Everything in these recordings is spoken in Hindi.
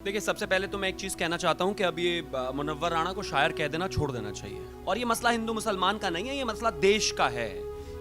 देखिए, सबसे पहले तो मैं एक चीज़ कहना चाहता हूँ कि अब ये मुनव्वर राणा को शायर कह देना छोड़ देना चाहिए। और ये मसला हिंदू मुसलमान का नहीं है, ये मसला देश का है।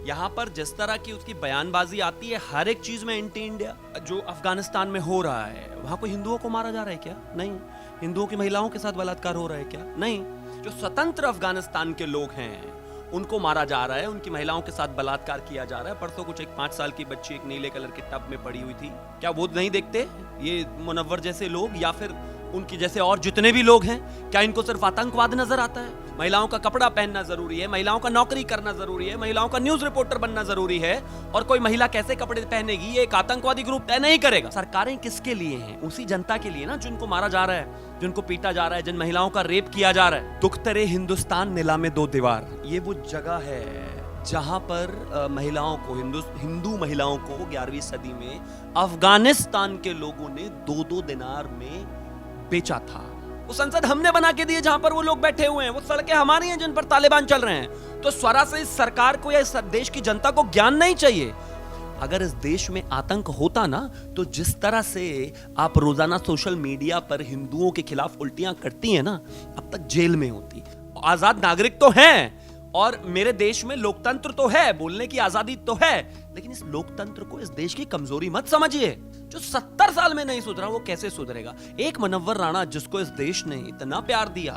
यहाँ पर जिस तरह की उसकी बयानबाजी आती है, हर एक चीज़ में एंटी इंडिया। जो अफगानिस्तान में हो रहा है, वहाँ कोई हिंदुओं को मारा जा रहा है क्या? नहीं। हिंदुओं की महिलाओं के साथ बलात्कार हो रहा है क्या? नहीं। जो स्वतंत्र अफगानिस्तान के लोग हैं उनको मारा जा रहा है, उनकी महिलाओं के साथ बलात्कार किया जा रहा है। परसों कुछ एक 5 साल की बच्ची एक नीले कलर के टब में पड़ी हुई थी। क्या वो नहीं देखते ये मुनव्वर जैसे लोग या फिर उनकी जैसे और जितने भी लोग हैं? क्या इनको सिर्फ आतंकवाद नजर आता है? महिलाओं का कपड़ा पहनना जरूरी है, महिलाओं का नौकरी करना जरूरी है, महिलाओं का न्यूज रिपोर्टर बनना जरूरी है, और कोई महिला कैसे कपड़े पहनेगी ये एक आतंकवादी ग्रुप तय नहीं करेगा। सरकारें किसके लिए हैं? उसी जनता के लिए ना, जिनको मारा जा रहा है, जिनको पीटा जा रहा है, जिन महिलाओं का रेप किया जा रहा है। दुख तेरे हिंदुस्तान नीलामे दो दीवार, ये वो जगह है जहां पर महिलाओं को, हिंदू महिलाओं को 11वीं सदी में अफगानिस्तान के लोगों ने 2-2 दिनार में बेचा था। वो संसद हमने बना के दी जहां पर वो लोग बैठे हुए हैं, वो सड़कें हमारी हैं जिन पर तालिबान चल रहे हैं। तो स्वरा से इस सरकार को या इस देश की जनता को ज्ञान नहीं चाहिए। अगर इस देश में आतंक होता ना, तो जिस तरह से आप रोजाना सोशल मीडिया पर हिंदुओं के खिलाफ उल्टियां करती हैं ना, अब तक जेल में होती। आजाद नागरिक तो हैं और मेरे देश में लोकतंत्र तो है, बोलने की आजादी तो है, लेकिन इस लोकतंत्र को इस देश की कमजोरी मत समझिए। जो 70 साल में नहीं सुधरा वो कैसे सुधरेगा? एक मुनव्वर राणा जिसको इस देश ने इतना प्यार दिया,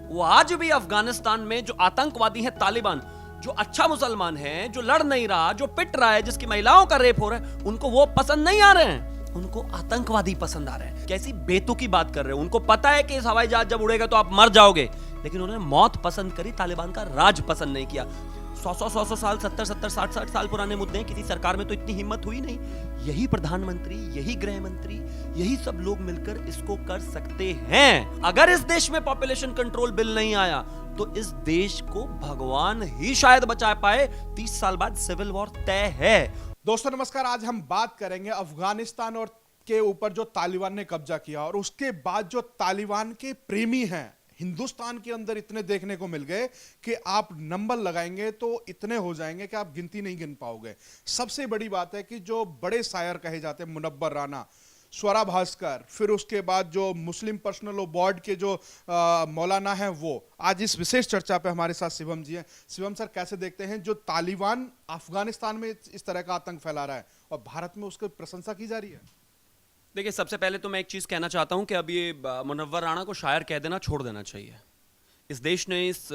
वो आज भी अफगानिस्तान में जो आतंकवादी हैं तालिबान, जो अच्छा मुसलमान है, जो लड़ नहीं रहा, जो पिट रहा है, जिसकी महिलाओं का रेप हो रहा है, उनको वो पसंद नहीं आ रहे हैं, उनको आतंकवादी पसंद आ रहे हैं। कैसी बेतुकी बात कर रहे हो? उनको पता है कि इस हवाई जहाज जब उड़ेगा तो आप मर जाओगे, लेकिन उन्होंने मौत पसंद करी, तालिबान का राज पसंद नहीं किया। 100 साल, 70 60 साल पुराने मुद्दे हैं, किसी सरकार में तो इतनी हिम्मत हुई नहीं। यही प्रधानमंत्री, यही गृह मंत्री, यही सब लोग मिलकर इसको कर सकते हैं। अगर इस देश में पॉपुलेशन कंट्रोल बिल नहीं आया तो इस देश को भगवान ही शायद बचा पाए। 30 साल बाद सिविल वॉर तय है। दोस्तों नमस्कार, आज हम बात करेंगे अफगानिस्तान और के ऊपर जो तालिबान ने कब्जा किया और उसके बाद जो तालिबान के प्रेमी हैं हिंदुस्तान के अंदर इतने देखने को मिल गए कि आप नंबर लगाएंगे तो इतने हो जाएंगे कि आप गिनती नहीं गिन पाओगे। सबसे बड़ी बात है कि जो बड़े शायर कहे जाते हैं मुनव्वर राणा, स्वरा भास्कर, फिर उसके बाद जो मुस्लिम पर्सनल लॉ बोर्ड के जो मौलाना हैं, वो आज इस विशेष चर्चा पे हमारे साथ शिवम जी हैं। शिवम सर, कैसे देखते हैं जो तालिबान अफगानिस्तान में इस तरह का आतंक फैला रहा है और भारत में उसकी प्रशंसा की जा रही है? देखिए, सबसे पहले तो मैं एक चीज़ कहना चाहता हूं कि अब ये मुनव्वर राणा को शायर कह देना छोड़ देना चाहिए। इस देश ने इस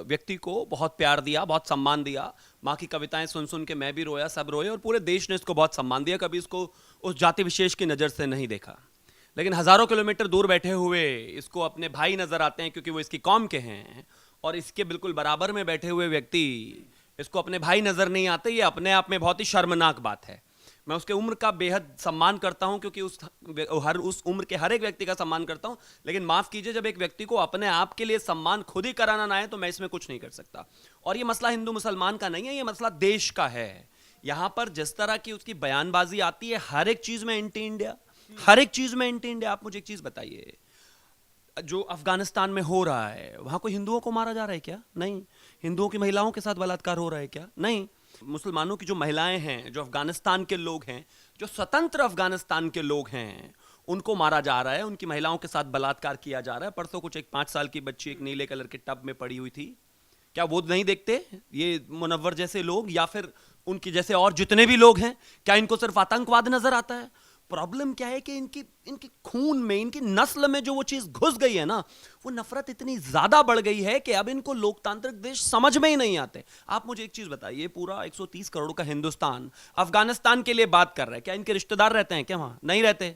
व्यक्ति को बहुत प्यार दिया, बहुत सम्मान दिया। माँ की कविताएं सुन सुन के मैं भी रोया, सब रोए, और पूरे देश ने इसको बहुत सम्मान दिया। कभी इसको उस जाति विशेष की नज़र से नहीं देखा। लेकिन हज़ारों किलोमीटर दूर बैठे हुए इसको अपने भाई नज़र आते हैं, क्योंकि वो इसकी कौम के हैं, और इसके बिल्कुल बराबर में बैठे हुए व्यक्ति इसको अपने भाई नज़र नहीं आते। ये अपने आप में बहुत ही शर्मनाक बात है। मैं उसके उम्र का बेहद सम्मान करता हूं, क्योंकि उस उम्र के हर एक व्यक्ति का सम्मान करता हूं, लेकिन माफ कीजिए, जब एक व्यक्ति को अपने आप के लिए सम्मान खुद ही कराना ना है तो मैं इसमें कुछ नहीं कर सकता। और ये मसला हिंदू मुसलमान का नहीं है, ये मसला देश का है। यहां पर जिस तरह की उसकी बयानबाजी आती है, हर एक चीज में एंटी इंडिया, हर एक चीज में एंटी इंडिया। आप मुझे एक चीज बताइए, जो अफगानिस्तान में हो रहा है, वहां कोई हिंदुओं को मारा जा रहा है क्या? नहीं। हिंदुओं की महिलाओं के साथ बलात्कार हो रहा है क्या? नहीं। मुसलमानों की जो महिलाएं हैं, जो अफगानिस्तान के लोग हैं, जो स्वतंत्र अफगानिस्तान के लोग हैं, उनको मारा जा रहा है, उनकी महिलाओं के साथ बलात्कार किया जा रहा है। परसों कुछ एक 5 साल की बच्ची एक नीले कलर के टब में पड़ी हुई थी। क्या वो नहीं देखते ये मुनव्वर जैसे लोग या फिर उनकी जैसे और जितने भी लोग हैं? क्या इनको सिर्फ आतंकवाद नजर आता है? प्रॉब्लम क्या है कि इनकी खून में, इनकी नस्ल में जो वो चीज घुस गई है ना, वो नफरत इतनी ज्यादा बढ़ गई है कि अब इनको लोकतांत्रिक देश समझ में ही नहीं आते। आप मुझे एक चीज बताइए, पूरा 130 करोड़ का हिंदुस्तान अफगानिस्तान के लिए बात कर रहा है। क्या इनके रिश्तेदार रहते हैं क्या वहां? नहीं रहते।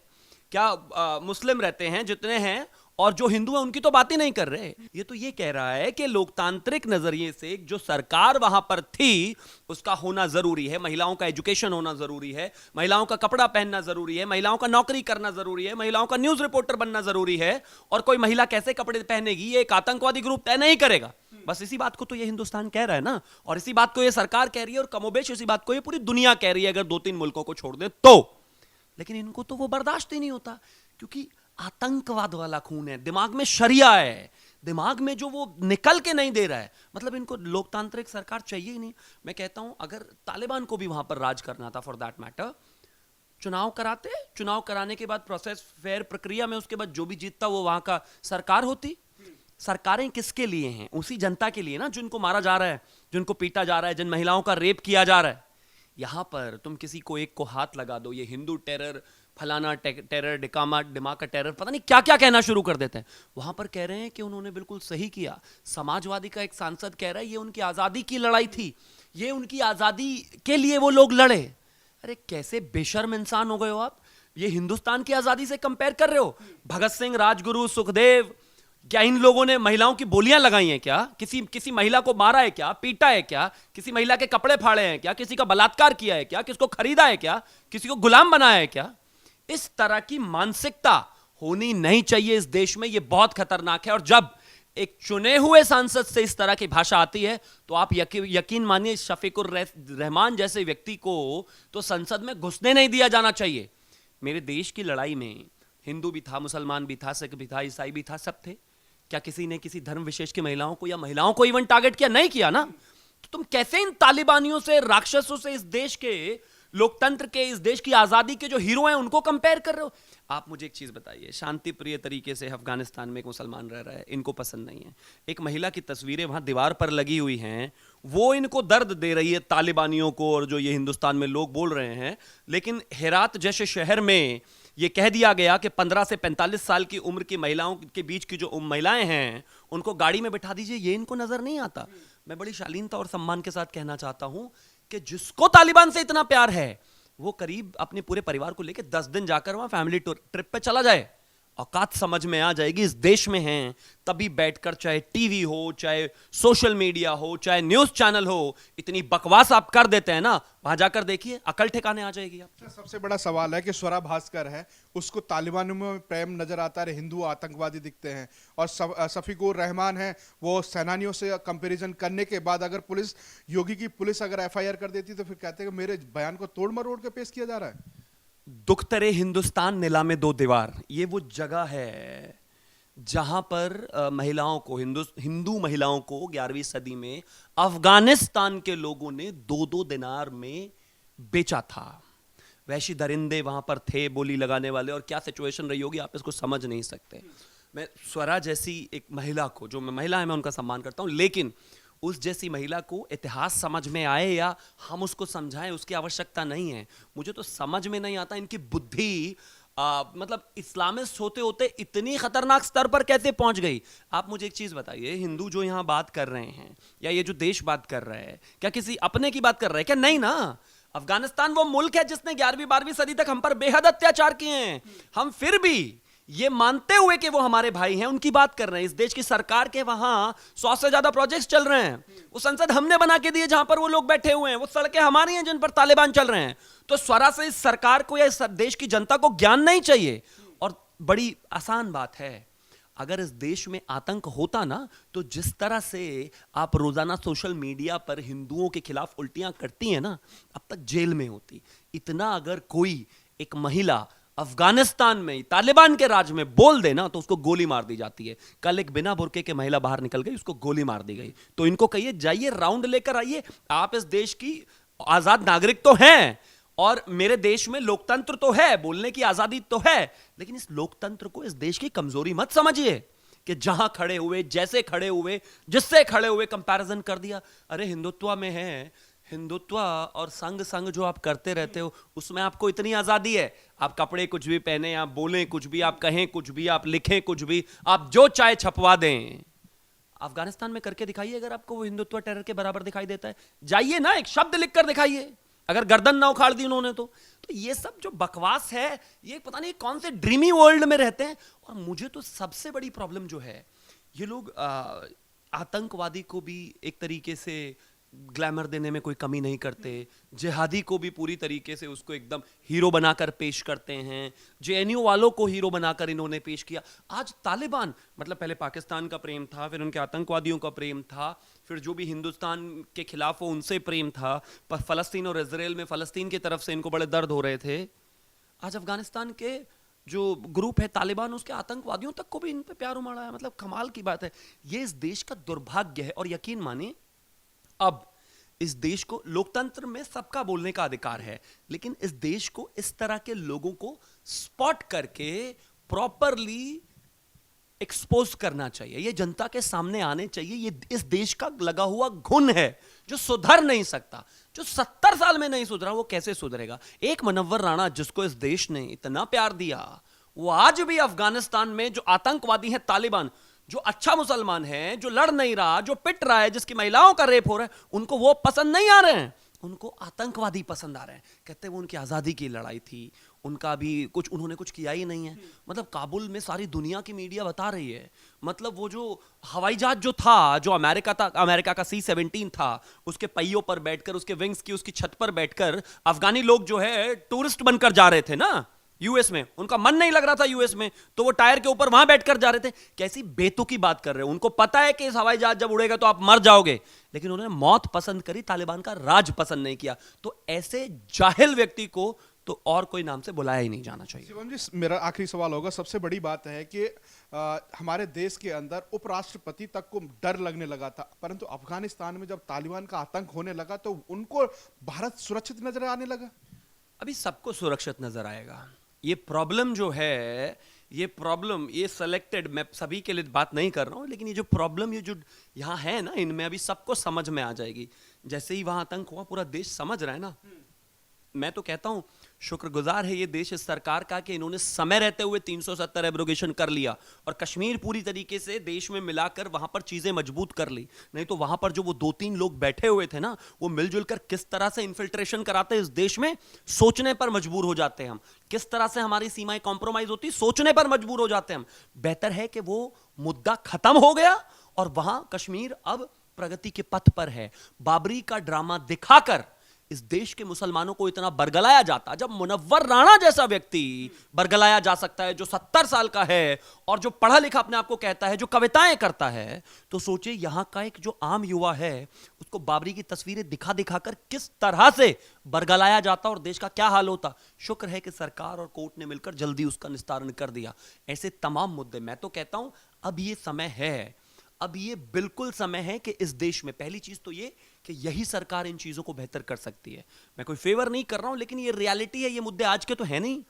क्या मुस्लिम रहते हैं जितने हैं, और जो हिंदू हैं उनकी तो बात ही नहीं कर रहे। ये तो ये कह रहा है कि लोकतांत्रिक नजरिए से जो सरकार वहां पर थी उसका होना जरूरी है, महिलाओं का एजुकेशन होना जरूरी है, महिलाओं का कपड़ा पहनना जरूरी है, महिलाओं का नौकरी करना जरूरी है, महिलाओं का न्यूज रिपोर्टर बनना जरूरी है, और कोई महिला कैसे कपड़े पहनेगी ये एक आतंकवादी ग्रुप तय नहीं करेगा। बस इसी बात को तो ये हिंदुस्तान कह रहा है ना, और इसी बात को ये सरकार कह रही है, और कमोबेश इसी बात को ये पूरी दुनिया कह रही है, अगर 2-3 मुल्कों को छोड़ दे तो। लेकिन इनको तो वो बर्दाश्त ही नहीं होता, क्योंकि आतंकवाद वाला खून है, दिमाग में शरिया है, दिमाग में जो वो निकल के नहीं दे रहा है। मतलब इनको लोकतांत्रिक सरकार चाहिए ही नहीं। मैं कहता हूं अगर तालिबान को भी वहां पर राज करना था, फॉर दैट मैटर, चुनाव कराते, चुनाव कराने के बाद प्रोसेस फेयर प्रक्रिया में उसके बाद जो भी जीतता वो वहां का सरकार होती। सरकारें किसके लिए हैं? उसी जनता के लिए ना, जिनको मारा जा रहा है, जिनको पीटा जा रहा है, जिन महिलाओं का रेप किया जा रहा है। यहां पर तुम किसी को एक को हाथ लगा दो, ये हिंदू टेरर, फलाना टेरर, डिमाका टेरर, पता नहीं क्या क्या कहना शुरू कर देते हैं। वहां पर कह रहे हैं कि उन्होंने बिल्कुल सही किया। समाजवादी का एक सांसद कह रहा है ये उनकी आजादी की लड़ाई थी, ये उनकी आजादी के लिए वो लोग लड़े। अरे कैसे बेशर्म इंसान हो गए हो आप? ये हिंदुस्तान की आजादी से कंपेयर कर रहे हो? भगत सिंह, राजगुरु, सुखदेव, क्या इन लोगों ने महिलाओं की बोलियां लगाई हैं क्या? किसी महिला को मारा है क्या? पीटा है क्या? किसी महिला के कपड़े फाड़े हैं क्या? किसी का बलात्कार किया है क्या? किसको खरीदा है क्या? किसी को गुलाम बनाया है क्या? इस तरह की मानसिकता होनी नहीं चाहिए इस देश में। यह बहुत खतरनाक है। और जब एक चुने हुए सांसद से इस तरह की भाषा आती है तो आप यकीन मानिए शफीकुर रहमान जैसे व्यक्ति को तो संसद में घुसने नहीं दिया जाना चाहिए। मेरे देश की लड़ाई में हिंदू भी था, मुसलमान भी था, सिख भी था, ईसाई भी था, सब थे। क्या किसी ने किसी धर्म विशेष की महिलाओं को या महिलाओं को इवन टारगेट किया? नहीं किया ना। तो तुम कैसे इन तालिबानियों से, राक्षसों से, इस देश के लोकतंत्र के, इस देश की आजादी के जो हीरो हैं उनको कंपेयर कर रहे हो? आप मुझे एक चीज बताइए, शांति प्रिय तरीके से अफगानिस्तान में एक मुसलमान रह रहा है, इनको पसंद नहीं है, एक महिला की तस्वीरें वहां दीवार पर लगी हुई हैं, वो इनको दर्द दे रही है तालिबानियों को और जो ये हिंदुस्तान में लोग बोल रहे हैं। लेकिन हेरात जैसे शहर में ये कह दिया गया कि 15 से 45 साल की उम्र की महिलाओं के बीच की जो महिलाएं हैं उनको गाड़ी में बिठा दीजिए, ये इनको नजर नहीं आता। मैं बड़ी शालीनता और सम्मान के साथ कहना चाहता हूं कि जिसको तालिबान से इतना प्यार है वो करीब अपने पूरे परिवार को लेकर 10 दिन जाकर वहां फैमिली ट्रिप पे चला जाए। औकात समझ में आ जाएगी। इस देश में हैं तभी बैठकर, चाहे टीवी हो, चाहे सोशल मीडिया हो, चाहे न्यूज चैनल हो, इतनी बकवास आप कर देते हैं ना, वहां जाकर देखिए अकल ठिकाने आ जाएगी आप। सबसे बड़ा सवाल है कि स्वरा भास्कर है, उसको तालिबानों में प्रेम नजर आता है, हिंदू आतंकवादी दिखते हैं, और शफीकुर रहमान है, वो सेनानियों से कंपैरिजन करने के बाद अगर पुलिस, योगी की पुलिस अगर एफआईआर कर देती तो फिर कहते हैं कि मेरे बयान को तोड़ मरोड़ के पेश किया जा रहा है। दुख तरे हिंदुस्तान नीलामे दो दीवार, ये वो जगह है जहां पर महिलाओं को, हिंदू महिलाओं को 11वीं सदी में अफगानिस्तान के लोगों ने 2-2 दिनार में बेचा था। वैशी दरिंदे वहां पर थे, बोली लगाने वाले, और क्या सिचुएशन रही होगी आप इसको समझ नहीं सकते। मैं स्वरा जैसी एक महिला को, जो महिला है मैं उनका सम्मान करता हूं, लेकिन उस जैसी महिला को इतिहास समझ में आए या हम उसको समझाएं उसकी आवश्यकता नहीं है। मुझे तो समझ में नहीं आता इनकी बुद्धि मतलब इस्लामिस्ट होते होते इतनी खतरनाक स्तर पर कैसे पहुंच गई। आप मुझे एक चीज बताइए, हिंदू जो यहां बात कर रहे हैं या ये जो देश बात कर रहा है, क्या किसी अपने की बात कर रहे हैं क्या? नहीं ना। अफगानिस्तान वो मुल्क है जिसने 11वीं-12वीं सदी तक हम पर बेहद अत्याचार किए हैं। हम फिर भी ये मानते हुए कि वो हमारे भाई हैं उनकी बात कर रहे हैं। इस देश की सरकार के वहां 100 से ज्यादा प्रोजेक्ट्स चल रहे हैं, वो संसद हमने बना के दी है जहां पर वो लोग बैठे हुए हैं, वो सड़कें हमारी हैं जिन पर तालिबान चल रहे हैं। तो स्वरा से इस सरकार को या इस देश की जनता को ज्ञान नहीं चाहिए। और बड़ी आसान बात है, अगर इस देश में आतंक होता ना तो जिस तरह से आप रोजाना सोशल मीडिया पर हिंदुओं के खिलाफ उल्टियां करती हैं ना, अब तक जेल में होती। इतना अगर कोई एक महिला अफगानिस्तान में तालिबान के राज में बोल देना तो उसको गोली मार दी जाती है। कल एक बिना बुर्के के महिला बाहर निकल गई, उसको गोली मार दी गई। तो इनको कहिए जाइए राउंड लेकर आइए, आप इस देश की आजाद नागरिक तो हैं और मेरे देश में लोकतंत्र तो है, बोलने की आजादी तो है, लेकिन इस लोकतंत्र को, इस देश की कमजोरी मत समझिए कि जहां खड़े हुए, जैसे खड़े हुए, जिससे खड़े हुए कंपैरिजन कर दिया। अरे हिंदुत्व में है, हिंदुत्व और संग जो आप करते रहते हो उसमें आपको इतनी आजादी है, आप कपड़े कुछ भी पहने, आप बोलें कुछ भी, आप कहें कुछ भी, आप लिखें कुछ भी, आप जो चाहे छपवा दें। अफगानिस्तान में करके दिखाइए अगर आपको वो हिंदुत्व टेरर के बराबर दिखाई देता है। जाइए ना, एक शब्द लिखकर दिखाइए, अगर गर्दन ना उखाड़ दी उन्होंने तो ये सब जो बकवास है, ये पता नहीं कौन से ड्रीमी वर्ल्ड में रहते हैं। और मुझे तो सबसे बड़ी प्रॉब्लम जो है, ये लोग आतंकवादी को भी एक तरीके से ग्लैमर देने में कोई कमी नहीं करते, जिहादी को भी पूरी तरीके से उसको एकदम हीरो बनाकर पेश करते हैं, जेएनयू वालों को हीरो बनाकर इन्होंने पेश किया। आज तालिबान, मतलब पहले पाकिस्तान का प्रेम था, फिर उनके आतंकवादियों का प्रेम था, फिर जो भी हिंदुस्तान के खिलाफ हो उनसे प्रेम था, पर फलस्तीन और इजराइल में फलस्तीन की तरफ से इनको बड़े दर्द हो रहे थे। आज अफगानिस्तान के जो ग्रुप है तालिबान, उसके आतंकवादियों तक को भी इन पे प्यार उमड़ा है। मतलब कमाल की बात है। ये इस देश का दुर्भाग्य है। और यकीन मानिए, अब इस देश को, लोकतंत्र में सबका बोलने का अधिकार है, लेकिन इस देश को इस तरह के लोगों को स्पॉट करके प्रॉपरली एक्सपोज करना चाहिए, ये जनता के सामने आने चाहिए। ये इस देश का लगा हुआ घुन है जो सुधर नहीं सकता। जो 70 साल में नहीं सुधरा वो कैसे सुधरेगा? एक मुनव्वर राणा जिसको इस देश ने इतना प्यार दिया, वो आज भी अफगानिस्तान में जो आतंकवादी हैं तालिबान, जो अच्छा मुसलमान है, जो लड़ नहीं रहा, जो पिट रहा है, जिसकी महिलाओं का रेप हो रहा है, उनको वो पसंद नहीं आ रहे हैं, उनको आतंकवादी पसंद आ रहे हैं। कहते हैं वो उनकी आजादी की लड़ाई थी, उनका भी कुछ उन्होंने कुछ किया ही नहीं है। मतलब काबुल में सारी दुनिया की मीडिया बता रही है, मतलब वो जो हवाई जहाज जो था, जो अमेरिका था, अमेरिका का C-17 था, उसके पहियों पर बैठकर, उसके विंग्स की उसकी छत पर बैठकर अफगानी लोग जो है टूरिस्ट बनकर जा रहे थे ना यूएस में। उनका मन नहीं लग रहा था यूएस में, तो वो टायर के ऊपर वहां बैठकर जा रहे थे। कैसी बेतुकी बात कर रहे हो? उनको पता है कि इस हवाई जहाज जब उड़ेगा तो आप मर जाओगे, लेकिन उन्होंने मौत पसंद करी, तालिबान का राज पसंद नहीं किया। तो ऐसे जाहिल व्यक्ति को तो और कोई नाम से बुलाया ही नहीं जाना चाहिए। शिवम जी, मेरा आखिरी सवाल होगा। सबसे बड़ी बात है कि हमारे देश के अंदर उपराष्ट्रपति तक को डर लगने लगा था, परंतु अफगानिस्तान में जब तालिबान का आतंक होने लगा तो उनको भारत सुरक्षित नजर आने लगा। अभी सबको सुरक्षित नजर आएगा। ये प्रॉब्लम जो है, ये प्रॉब्लम, ये सेलेक्टेड, मैं सभी के लिए बात नहीं कर रहा हूं, लेकिन ये जो प्रॉब्लम ये जो यहाँ है ना, इनमें अभी सबको समझ में आ जाएगी। जैसे ही वहां आतंक हुआ पूरा देश समझ रहा है ना। मैं तो कहता हूं शुक्रगुजार है ये देश इस सरकार का कि इन्होंने समय रहते हुए 370 एब्रोगेशन कर लिया और कश्मीर पूरी तरीके से देश में मिलाकर वहां पर चीजें मजबूत कर ली। नहीं तो वहां पर जो वो 2-3 लोग बैठे हुए थे ना, वो मिलजुल कर किस तरह से इन्फिल्ट्रेशन कराते इस देश में, सोचने पर मजबूर हो जाते हैं हम। किस तरह से हमारी सीमाएं कॉम्प्रोमाइज होती, सोचने पर मजबूर हो जाते हैं हम। बेहतर है कि वो मुद्दा खत्म हो गया और वहां कश्मीर अब प्रगति के पथ पर है। बाबरी का ड्रामा दिखाकर इस देश के मुसलमानों को इतना बरगलाया जाता, जब मुनव्वर राणा जैसा व्यक्ति बरगलाया जा सकता है, जो 70 साल का है और जो पढ़ा लिखा अपने आप को कहता है, जो कविताएं करता है, तो सोचिए यहां का एक जो आम युवा है उसको बाबरी की तस्वीरें दिखा दिखाकर किस तरह से बरगलाया जाता और देश का क्या हाल होता। शुक्र है कि सरकार और कोर्ट ने मिलकर जल्दी उसका निस्तारण कर दिया। ऐसे तमाम मुद्दे, मैं तो कहता हूं अब ये समय है, अब ये बिल्कुल समय है कि इस देश में पहली चीज तो ये कि यही सरकार इन चीजों को बेहतर कर सकती है। मैं कोई फेवर नहीं कर रहा हूं, लेकिन ये रियलिटी है। ये मुद्दे आज के तो है नहीं,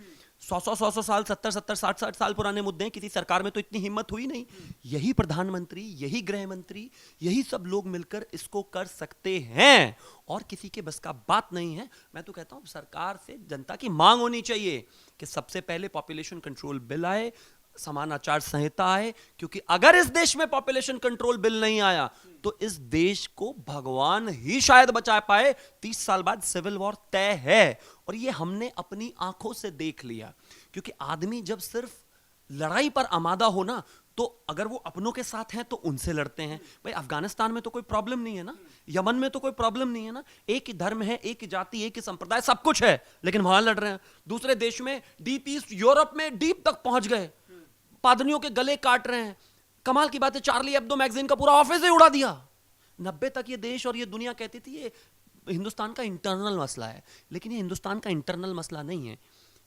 100 साल, 70 60 साल पुराने मुद्दे हैं। किसी सरकार में तो इतनी हिम्मत हुई नहीं। यही प्रधानमंत्री, यही गृह मंत्री, यही सब लोग मिलकर इसको कर सकते हैं और किसी के बस का बात नहीं है। मैं तो कहता हूं सरकार से जनता की मांग होनी चाहिए कि सबसे पहले पॉपुलेशन कंट्रोल बिल आए, समान आचार संहिता आए, क्योंकि अगर इस देश में पॉपुलेशन कंट्रोल बिल नहीं आया तो इस देश को भगवान ही शायद बचा पाए। 30 साल बाद सिविल वॉर तय है और ये हमने अपनी आंखों से देख लिया। क्योंकि आदमी जब सिर्फ लड़ाई पर आमादा हो ना, तो अगर वो अपनों के साथ हैं तो उनसे लड़ते हैं। भाई अफगानिस्तान में तो कोई प्रॉब्लम नहीं है ना, यमन में तो कोई प्रॉब्लम नहीं है ना, एक ही धर्म है, एक ही जाति, एक ही संप्रदाय, सब कुछ है, लेकिन वहां लड़ रहे हैं। दूसरे देश में डीप ईस्ट यूरोप में डीप तक पहुंच गए, पादरियों के गले काट रहे हैं। कमाल की बात है, चार्ली एब्दो मैगजीन का पूरा ऑफिस ही उड़ा दिया। 90 तक ये देश और ये दुनिया कहती थी ये हिंदुस्तान का इंटरनल मसला है, लेकिन ये हिंदुस्तान का इंटरनल मसला नहीं है।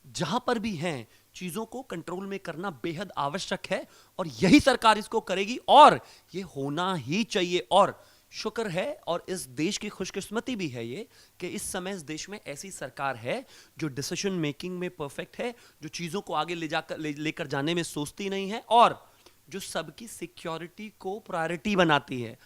जहां पर भी हैं चीजों को कंट्रोल में करना बेहद आवश्यक है और यही सरकार इसको करेगी और ये होना ही चाहिए। और शुक्र है और इस देश की खुशकिस्मती भी है ये कि इस समय इस देश में ऐसी सरकार है जो डिसीजन मेकिंग में परफेक्ट है, जो चीजों को आगे लेकर जाने में सोचती नहीं है और जो सबकी सिक्योरिटी को प्रायोरिटी बनाती है।